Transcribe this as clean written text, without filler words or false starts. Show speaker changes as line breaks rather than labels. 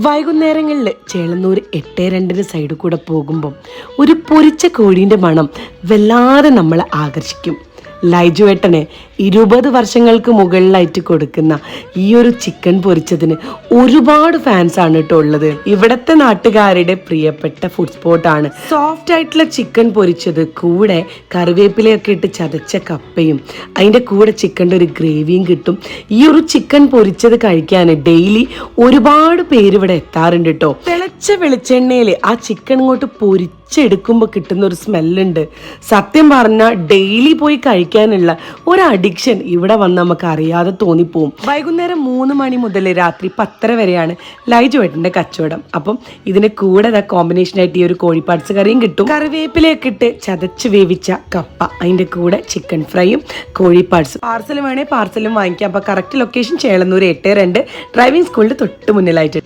വൈകുന്നേരങ്ങളിൽ ചേളന്നൂർ 8-2 സൈഡിൽ കൂടെ പോകുമ്പം ഒരു പൊരിച്ച കോഴീൻ്റെ മണം വല്ലാതെ നമ്മളെ ആകർഷിക്കും. ലൈജുവേട്ടനെ 20 വർഷങ്ങൾക്ക് മുകളിലായിട്ട് കൊടുക്കുന്ന ഈ ഒരു ചിക്കൻ പൊരിച്ചതിന് ഒരുപാട് ഫാൻസ് ആണ് കേട്ടോ ഉള്ളത്. ഇവിടത്തെ നാട്ടുകാരുടെ പ്രിയപ്പെട്ട ഫുഡ് സ്പോട്ടാണ്. സോഫ്റ്റ് ആയിട്ടുള്ള ചിക്കൻ പൊരിച്ചത്, കൂടെ കറിവേപ്പിലയൊക്കെ ഇട്ട് ചതച്ച കപ്പയും, അതിൻ്റെ കൂടെ ചിക്കൻ്റെ ഒരു ഗ്രേവിയും കിട്ടും. ഈ ഒരു ചിക്കൻ പൊരിച്ചത് കഴിക്കാൻ ഡെയിലി ഒരുപാട് പേര് ഇവിടെ എത്താറുണ്ട് കേട്ടോ. തിളച്ച വെളിച്ചെണ്ണയിൽ ആ ചിക്കൻ ഇങ്ങോട്ട് പൊരിച്ചെടുക്കുമ്പോൾ കിട്ടുന്ന ഒരു സ്മെല്ലുണ്ട്. സത്യം പറഞ്ഞാൽ ഡെയിലി പോയി കഴിക്കാനുള്ള ഒരു അഡിക്ഷൻ ഇവിടെ വന്ന് നമുക്ക് അറിയാതെ തോന്നിപ്പോവും. വൈകുന്നേരം 3 മണി മുതൽ രാത്രി 10 വരെയാണ് ലൈജുവേട്ടൻ്റെ കച്ചവടം. അപ്പം ഇതിന് കൂടെ കോമ്പിനേഷനായിട്ട് ഈ ഒരു കോഴിപ്പാട്സ് കറിയും കിട്ടും. കറിവേപ്പിലയൊക്കെ ഇട്ട് ചതച്ച് വേവിച്ച കപ്പ, അതിൻ്റെ കൂടെ ചിക്കൻ ഫ്രൈയും കോഴിപ്പാട്സും. പാർസൽ വേണേൽ പാർസലും വാങ്ങിക്കാം. അപ്പോൾ കറക്റ്റ് ലൊക്കേഷൻ ചേളന്നൂർ 8-2 ഡ്രൈവിംഗ് സ്കൂളിൻ്റെ തൊട്ട് മുന്നിലായിട്ട്.